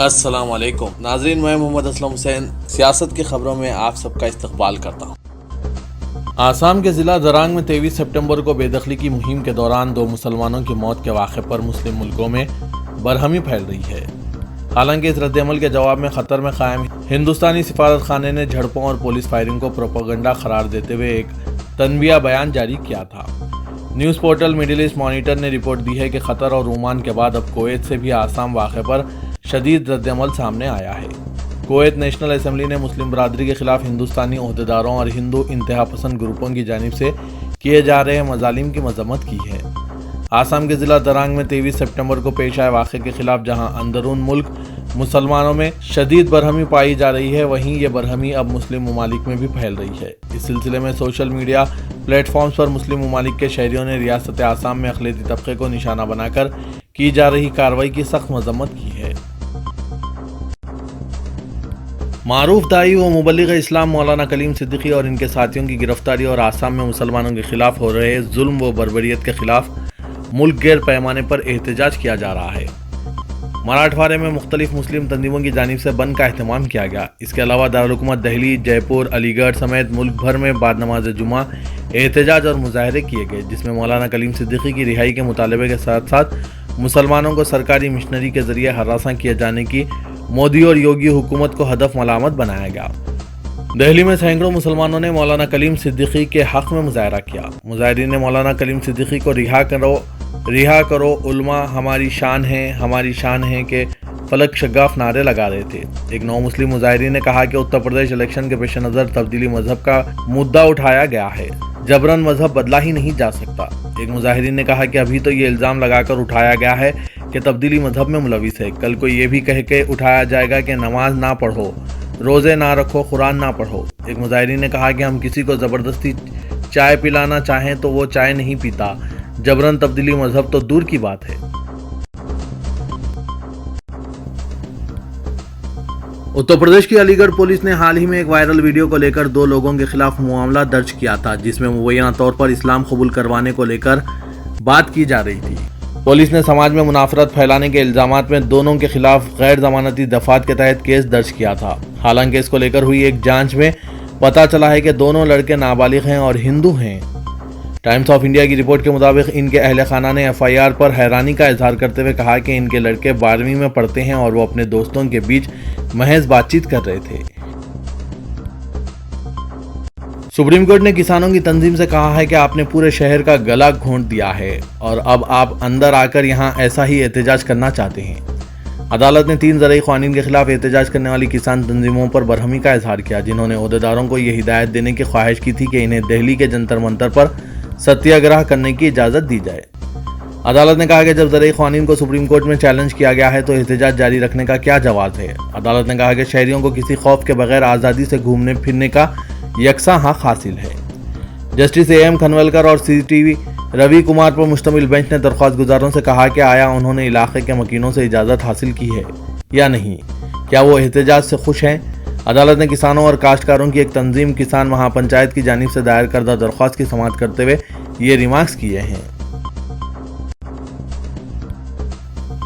السلام علیکم ناظرین، میں محمد اسلم حسین سیاست کی خبروں میں آپ سب کا استقبال کرتا ہوں۔ آسام کے ضلع درانگ میں 23 سپٹمبر کو بے دخلی کی مہم کے دوران 2 مسلمانوں کی موت کے واقعے پر مسلم ملکوں میں برہمی پھیل رہی ہے۔ حالانکہ اس رد عمل کے جواب میں قطر میں قائم ہندوستانی سفارت خانے نے جھڑپوں اور پولیس فائرنگ کو پروپیگنڈا قرار دیتے ہوئے ایک تنبیہ بیان جاری کیا تھا۔ News portal Middle East Monitor نے رپورٹ دی ہے کہ قطر اور عمان کے بعد اب کویت سے بھی آسام واقعے پر شدید رد عمل سامنے آیا ہے۔ کویت نیشنل اسمبلی نے مسلم برادری کے خلاف ہندوستانی عہدیداروں اور ہندو انتہا پسند گروپوں کی جانب سے کیے جا رہے مظالم کی مذمت کی ہے۔ آسام کے ضلع درانگ میں 23 سپٹمبر کو پیش آئے واقعے کے خلاف جہاں اندرون ملک مسلمانوں میں شدید برہمی پائی جا رہی ہے، وہیں یہ برہمی اب مسلم ممالک میں بھی پھیل رہی ہے۔ اس سلسلے میں سوشل میڈیا پلیٹ فارمز پر مسلم ممالک کے شہریوں نے ریاست آسام میں اقلیتی طبقے کو نشانہ بنا کر کی جا رہی کارروائی کی سخت مذمت کی ہے۔ معروف داعی و مبلغ اسلام مولانا کلیم صدیقی اور ان کے ساتھیوں کی گرفتاری اور آسام میں مسلمانوں کے خلاف ہو رہے ظلم و بربریت کے خلاف ملک گیر پیمانے پر احتجاج کیا جا رہا ہے۔ مراٹھواڑے میں مختلف مسلم تنظیموں کی جانب سے بند کا اہتمام کیا گیا۔ اس کے علاوہ دارالحکومت دہلی، جے پور، علی گڑھ سمیت ملک بھر میں بعد نماز جمعہ احتجاج اور مظاہرے کیے گئے، جس میں مولانا کلیم صدیقی کی رہائی کے مطالبے کے ساتھ ساتھ مسلمانوں کو سرکاری مشنری کے ذریعے ہراساں کیے جانے کی مودی اور یوگی حکومت کو ہدف ملامت بنایا گیا۔ دہلی میں سینکڑوں مسلمانوں نے مولانا کلیم صدیقی کے حق میں مظاہرہ کیا۔ مظاہرین نے مولانا کلیم صدیقی کو رہا کرو، علماء ہماری شان ہے کہ فلک شگاف نعرے لگا رہے تھے۔ ایک نو مسلم مظاہرین نے کہا کہ اتر پردیش الیکشن کے پیش نظر تبدیلی مذہب کا مدعا اٹھایا گیا ہے، جبراً مذہب بدلا ہی نہیں جا سکتا۔ ایک مظاہرین نے کہا کہ ابھی تو یہ الزام لگا کر اٹھایا گیا ہے کہ تبدیلی مذہب میں ملوث ہے، کل کو یہ بھی کہہ کے اٹھایا جائے گا کہ نماز نہ پڑھو، روزے نہ رکھو، قرآن نہ پڑھو۔ ایک مظاہرین نے کہا کہ ہم کسی کو زبردستی چائے پلانا چاہیں تو وہ چائے نہیں پیتا، جبراً تبدیلی مذہب تو دور کی بات ہے۔ اتر پردیش کی علی گڑھ پولیس نے حال ہی میں ایک وائرل ویڈیو کو لے کر 2 لوگوں کے خلاف معاملہ درج کیا تھا، جس میں مبینہ طور پر اسلام قبول کروانے کو لے کر بات کی جا رہی تھی۔ پولیس نے سماج میں منافرت پھیلانے کے الزامات میں دونوں کے خلاف غیر ضمانتی دفعات کے تحت کیس درج کیا تھا۔ حالانکہ اس کو لے کر ہوئی ایک جانچ میں پتہ چلا ہے کہ دونوں لڑکے نابالغ ہیں اور ہندو ہیں۔ ٹائمز آف انڈیا کی رپورٹ کے مطابق ان کے اہل خانہ نے FIR پر حیرانی کا اظہار کرتے ہوئے کہا کہ ان کے لڑکے 12ویں میں پڑھتے ہیں اور وہ اپنے دوستوں کے بیچ محض بات چیت کر رہے تھے۔ سپریم کورٹ نے کسانوں کی تنظیم سے کہا ہے کہ آپ نے پورے شہر کا گلا گھونٹ دیا ہے اور اب آپ اندر آ کر یہاں ایسا ہی احتجاج کرنا چاہتے ہیں۔ عدالت نے 3 زرعی قوانین کے خلاف احتجاج کرنے والی کسان تنظیموں پر برہمی کا اظہار کیا، جنہوں نے عہدیداروں کو یہ ہدایت دینے کی خواہش کی تھی کہ انہیں دہلی کے جنتر منتر پر ستیہ گرہ کرنے کی اجازت دی جائے۔ عدالت نے کہا کہ جب زرعی قوانین کو سپریم کورٹ میں چیلنج کیا گیا ہے تو احتجاج جاری رکھنے کا کیا جواز ہے۔ عدالت نے کہا کہ شہریوں کو کسی خوف کے بغیر آزادی سے گھومنے پھرنے کا یکساں حق حاصل ہے۔ جسٹس AM کھنولکر اور CTV روی کمار پر مشتمل بینچ نے درخواست گزاروں سے کہا کہ آیا انہوں نے علاقے کے مکینوں سے اجازت حاصل کی ہے یا نہیں، کیا وہ احتجاج سے خوش ہیں۔ عدالت نے کسانوں اور کاشتکاروں کی ایک تنظیم کسان مہا پنچایت کی جانب سے دائر کردہ درخواست کی سماعت کرتے ہوئے یہ ریمارکس کیے ہیں۔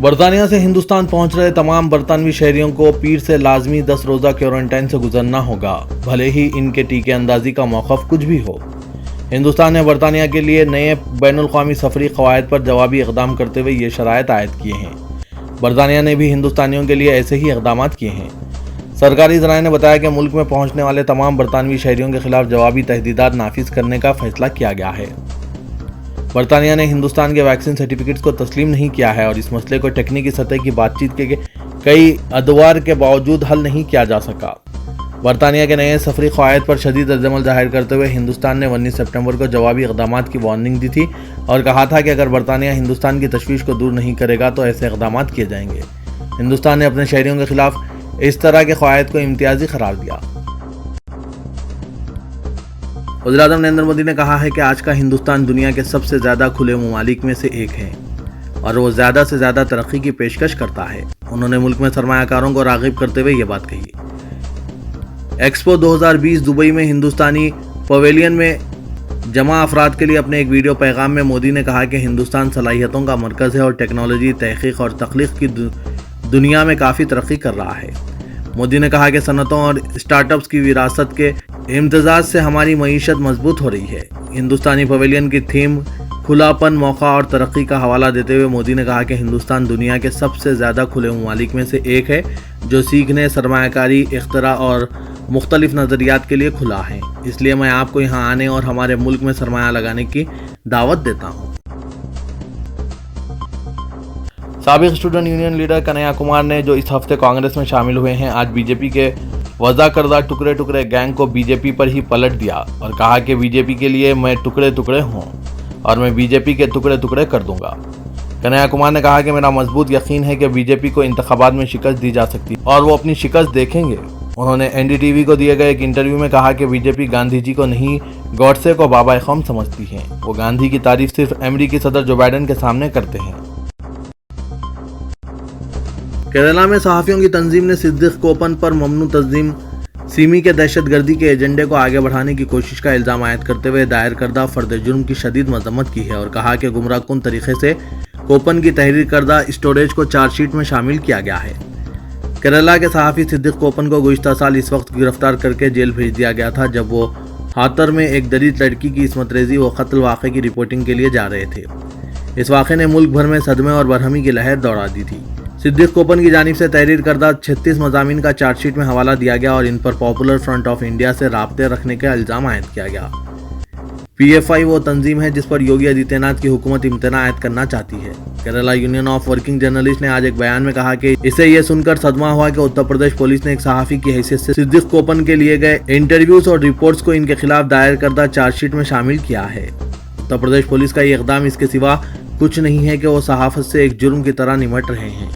برطانیہ سے ہندوستان پہنچ رہے تمام برطانوی شہریوں کو پیر سے لازمی 10 روزہ کوارنٹائن سے گزرنا ہوگا، بھلے ہی ان کے ٹیکے اندازی کا موقف کچھ بھی ہو۔ ہندوستان نے برطانیہ کے لیے نئے بین الاقوامی سفری قواعد پر جوابی اقدام کرتے ہوئے یہ شرائط عائد کیے ہیں۔ برطانیہ نے بھی ہندوستانیوں کے لیے ایسے ہی اقدامات کیے ہیں۔ سرکاری ذرائع نے بتایا کہ ملک میں پہنچنے والے تمام برطانوی شہریوں کے خلاف جوابی تحدیدات نافذ کرنے کا فیصلہ کیا گیا ہے۔ برطانیہ نے ہندوستان کے ویکسین سرٹیفکیٹس کو تسلیم نہیں کیا ہے اور اس مسئلے کو تکنیکی سطح کی بات چیت کے کئی ادوار کے باوجود حل نہیں کیا جا سکا۔ برطانیہ کے نئے سفری قواعد پر شدید رد عمل ظاہر کرتے ہوئے ہندوستان نے 19 سپٹمبر کو جوابی اقدامات کی وارننگ دی تھی اور کہا تھا کہ اگر برطانیہ ہندوستان کی تشویش کو دور نہیں کرے گا تو ایسے اقدامات کیے جائیں گے۔ ہندوستان نے اپنے شہریوں کے خلاف اس طرح کے قواعد کو امتیازی قرار دیا۔ وزیراعظم نریندر مودی نے کہا ہے کہ آج کا ہندوستان دنیا کے سب سے زیادہ کھلے ممالک میں سے ایک ہے اور وہ زیادہ سے زیادہ ترقی کی پیشکش کرتا ہے۔ انہوں نے ملک میں سرمایہ کاروں کو راغب کرتے ہوئے یہ بات کہی۔ ایکسپو 2020 دبئی میں ہندوستانی پویلین میں جمع افراد کے لیے اپنے ایک ویڈیو پیغام میں مودی نے کہا کہ ہندوستان صلاحیتوں کا مرکز ہے اور ٹیکنالوجی، تحقیق اور تخلیق کی دنیا میں کافی ترقی کر رہا ہے۔ مودی نے کہا کہ صنعتوں اور اسٹارٹ اپس کی وراثت کے امتزاج سے ہماری معیشت مضبوط ہو رہی ہے۔ ہندوستانی پویلین کی تھیم کھلا پن، موقع اور ترقی کا حوالہ دیتے ہوئے مودی نے کہا کہ ہندوستان دنیا کے سب سے زیادہ کھلے ممالک میں سے ایک ہے جو سیکھنے، سرمایہ کاری، اختراع اور مختلف نظریات کے لیے کھلا ہے۔ اس لیے میں آپ کو یہاں آنے اور ہمارے ملک میں سرمایہ لگانے کی دعوت دیتا ہوں۔ سابق student union leader Kanhaiya Kumar نے جو اس ہفتے کانگریس میں شامل ہوئے ہیں، آج بی جے پی کے وضع کردہ ٹکڑے ٹکڑے گینگ کو بی جے پی پر ہی پلٹ دیا اور کہا کہ بی جے پی کے لیے میں ٹکڑے ٹکڑے ہوں اور میں بی جے پی کے ٹکڑے ٹکڑے کر دوں گا۔ کنہیا کمار نے کہا کہ میرا مضبوط یقین ہے کہ بی جے پی کو انتخابات میں شکست دی جا سکتی ہے اور وہ اپنی شکست دیکھیں گے۔ انہوں نے این ڈی ٹی وی کو دیے گئے ایک انٹرویو میں کہا کہ بی جے پی گاندھی جی کو نہیں، گوڈسے کو بابا قوم سمجھتی ہے۔ وہ گاندھی کی تعریف صرف امریکی صدر جو بائیڈن کے سامنے کرتے ہیں۔ کیرالہ میں صحافیوں کی تنظیم نے صدیق کوپن پر ممنوع تنظیم سیمی کے دہشت گردی کے ایجنڈے کو آگے بڑھانے کی کوشش کا الزام عائد کرتے ہوئے دائر کردہ فرد جرم کی شدید مذمت کی ہے اور کہا کہ گمراہ کن طریقے سے کوپن کی تحریر کردہ اسٹوریج کو چارج شیٹ میں شامل کیا گیا ہے۔ کیرالہ کے صحافی صدیق کوپن کو گزشتہ سال اس وقت گرفتار کر کے جیل بھیج دیا گیا تھا جب وہ ہاتر میں ایک دلت لڑکی کی عصمت ریزی و قتل واقعے کی رپورٹنگ کے لیے جا رہے تھے۔ اس واقعے نے ملک بھر میں صدمے اور برہمی کی لہر دوڑا دی تھی۔ صدیق کوپن کی جانب سے تحریر کردہ 36 مضامین کا چارج شیٹ میں حوالہ دیا گیا اور ان پر پاپولر فرنٹ آف انڈیا سے رابطے رکھنے کا الزام عائد کیا گیا۔ پی ایف آئی وہ تنظیم ہے جس پر یوگی آدتیہ ناتھ کی حکومت امتناع عائد کرنا چاہتی ہے۔ Kerala union of working journalist نے آج ایک بیان میں کہا کہ اسے یہ سن کر صدمہ ہوا کہ اتر پردیش پولیس نے ایک صحافی کی حیثیت سے صدیق کوپن کے لیے گئے انٹرویوز اور رپورٹس کو ان کے خلاف دائر کردہ چارج شیٹ میں شامل کیا ہے۔ اتر پردیش پولیس کا یہ اقدام اس کے سوا کچھ نہیں ہے کہ وہ صحافت سے ایک جرم کی طرح نمٹ رہے ہیں۔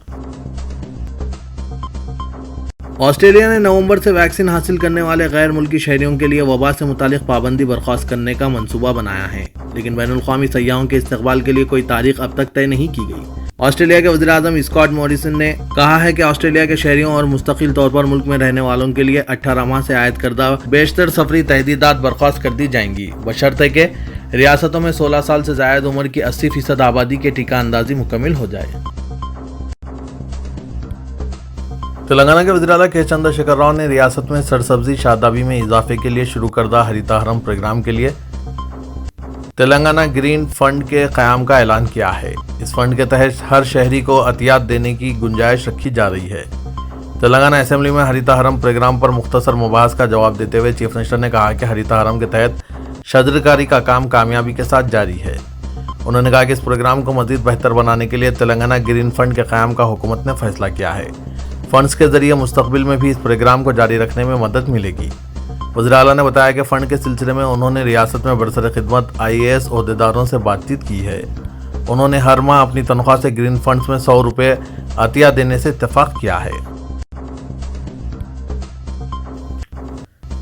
آسٹریلیا نے نومبر سے ویکسین حاصل کرنے والے غیر ملکی شہریوں کے لیے وبا سے متعلق پابندی برخاست کرنے کا منصوبہ بنایا ہے، لیکن بین الاقوامی سیاحوں کے استقبال کے لیے کوئی تاریخ اب تک طے نہیں کی گئی۔ آسٹریلیا کے وزیر اعظم اسکاٹ موریسن نے کہا ہے کہ آسٹریلیا کے شہریوں اور مستقل طور پر ملک میں رہنے والوں کے لیے 18 ماہ سے عائد کردہ بیشتر سفری تحدیدات برخاست کر دی جائیں گی، بشرطے کہ ریاستوں میں 16 سال سے زائد عمر کی 80% آبادی کے ٹیکہ اندازی مکمل ہو جائے۔ تلنگانہ کے وزیر اعلیٰ کے چندر شیکھر راؤ نے ریاست میں سرسبزی شادابی میں اضافے کے لیے شروع کردہ ہریتا ہرم پروگرام کے لیے تلنگانہ گرین فنڈ کے قیام کا اعلان کیا ہے۔ اس فنڈ کے تحت ہر شہری کو عطیات دینے کی گنجائش رکھی جا رہی ہے۔ تلنگانہ اسمبلی میں ہریتا ہرم پروگرام پر مختصر مباحث کا جواب دیتے ہوئے چیف منسٹر نے کہا کہ ہریتا ہرم کے تحت شجرکاری کا کام کامیابی کے ساتھ جاری ہے۔ انہوں نے کہا کہ اس پروگرام کو مزید بہتر بنانے کے لیے تلنگانہ گرین فنڈ کے قیام کا حکومت نے فیصلہ کیا ہے۔ فنڈز کے ذریعے مستقبل میں بھی اس پروگرام کو جاری رکھنے میں مدد ملے گی۔ وزیر اعلیٰ نے بتایا کہ فنڈ کے سلسلے میں انہوں نے ریاست میں برسر خدمت IAS عہدیداروں سے بات چیت کی ہے۔ انہوں نے ہر ماہ اپنی تنخواہ سے گرین فنڈز میں 100 روپے عطیہ دینے سے اتفاق کیا ہے۔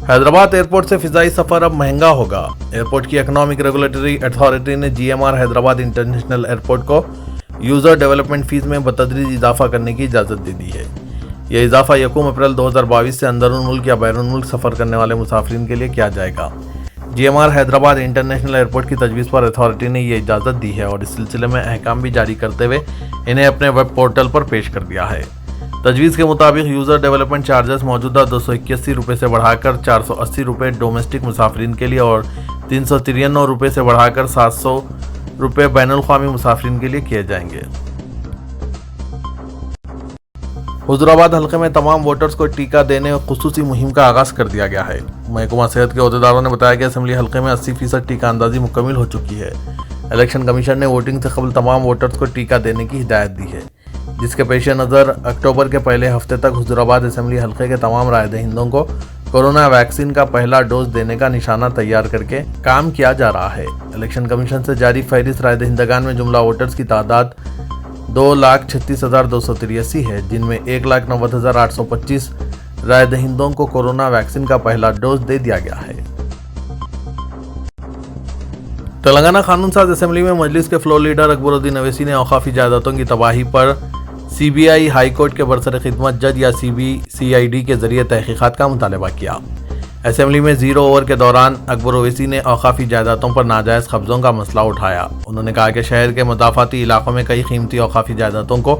حیدرآباد ایئرپورٹ سے فضائی سفر اب مہنگا ہوگا۔ ایئرپورٹ کی اکنامک ریگولیٹری اتھارٹی نے GMR حیدرآباد انٹرنیشنل ایئرپورٹ کو یوزر ڈیولپمنٹ فیس میں بتدریج اضافہ کرنے کی اجازت دے دی ہے۔ یہ اضافہ 1 اپریل 2022 سے اندرون ملک یا بیرون ملک سفر کرنے والے مسافرین کے لیے کیا جائے گا۔ GMR حیدرآباد انٹرنیشنل ایئرپورٹ کی تجویز پر اتھارٹی نے یہ اجازت دی ہے اور اس سلسلے میں احکام بھی جاری کرتے ہوئے انہیں اپنے ویب پورٹل پر پیش کر دیا ہے۔ تجویز کے مطابق یوزر ڈیولپمنٹ چارجز موجودہ 281 روپے سے بڑھا کر 480 روپے ڈومیسٹک مسافرین کے لیے اور 393 روپے سے بڑھا کر 700 روپے بین الاقوامی مسافرین کے لیے کیے جائیں گے۔ حضرآباد حلقے میں تمام ووٹرز کو ٹیکہ دینے خصوصی مہم کا آغاز کر دیا گیا ہے۔ محکمہ صحت کے عہدیداروں نے بتایا کہ اسمبلی حلقے میں 80% ٹیکہ اندازی مکمل ہو چکی ہے۔ الیکشن کمیشن نے ووٹنگ سے قبل تمام ووٹرز کو ٹیکہ دینے کی ہدایت دی ہے، جس کے پیش نظر اکتوبر کے پہلے ہفتے تک حضرآباد اسمبلی حلقے کے تمام رائے دہندوں کو کورونا ویکسین کا پہلا ڈوز دینے کا نشانہ تیار کر کے کام کیا جا رہا ہے۔ الیکشن کمیشن سے جاری فہرست رائے دہندگان میں جملہ ووٹرز کی تعداد 2,36,283 ہے، جن میں 1,90,825 رائے دہندوں کو کورونا ویکسین کا پہلا ڈوز دے دیا گیا ہے۔ تلنگانہ قانون ساز اسمبلی میں مجلس کے فلور لیڈر اکبر الدین اویسی نے اوقافی جائیدادوں کی تباہی پر CBI ہائی کورٹ کے برسر خدمت جج یا CID کے ذریعے تحقیقات کا مطالبہ کیا۔ اسمبلی میں زیرو اوور کے دوران اکبر اویسی نے اوقافی جائیدادوں پر ناجائز قبضوں کا مسئلہ اٹھایا۔ انہوں نے کہا کہ شہر کے مضافاتی علاقوں میں کئی قیمتی اوقافی جائیدادوں کو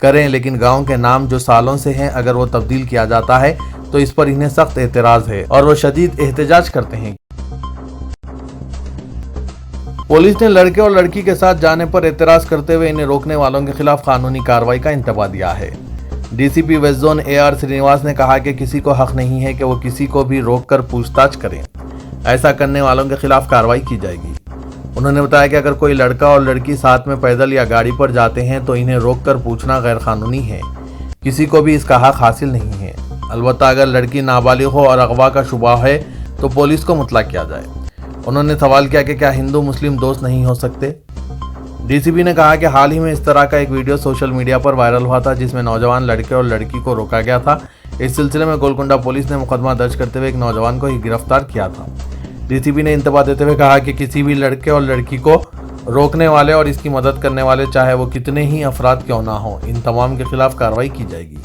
کریں, لیکن گاؤں کے نام جو سالوں سے ہیں اگر وہ تبدیل کیا جاتا ہے تو اس پر انہیں سخت اعتراض ہے اور وہ شدید احتجاج کرتے ہیں. پولیس نے لڑکے اور لڑکی کے ساتھ جانے پر اعتراض کرتے ہوئے انہیں روکنے والوں کے خلاف قانونی کارروائی کا انتباہ دیا ہے. ڈی سی پی ویسٹ زون AR سرینواس نے کہا کہ کسی کو حق نہیں ہے کہ وہ کسی کو بھی روک کر پوچھ تاچھ کریں. ایسا کرنے والوں کے خلاف کارروائی کی جائے گی. انہوں نے بتایا کہ اگر کوئی لڑکا اور لڑکی ساتھ میں پیدل یا گاڑی پر جاتے ہیں تو انہیں روک کر پوچھنا غیر قانونی ہے. کسی کو بھی اس کا حق حاصل نہیں ہے. البتہ اگر لڑکی نابالغ ہو اور اغوا کا شبہ ہے تو پولیس کو مطلع کیا جائے. انہوں نے سوال کیا کہ کیا ہندو مسلم دوست نہیں ہو سکتے. ڈی سی پی نے کہا کہ حال ہی میں اس طرح کا ایک ویڈیو سوشل میڈیا پر وائرل ہوا تھا جس میں نوجوان لڑکے اور لڑکی کو روکا گیا تھا. اس سلسلے میں گولکنڈہ پولیس نے مقدمہ درج کرتے ہوئے ایک نوجوان کو ہی گرفتار کیا تھا. ڈی سی پی نے انتباہ دیتے ہوئے کہا کہ کسی بھی لڑکے اور لڑکی کو روکنے والے اور اس کی مدد کرنے والے چاہے وہ کتنے ہی افراد کیوں نہ ہوں, ان تمام کے خلاف کارروائی کی جائے گی.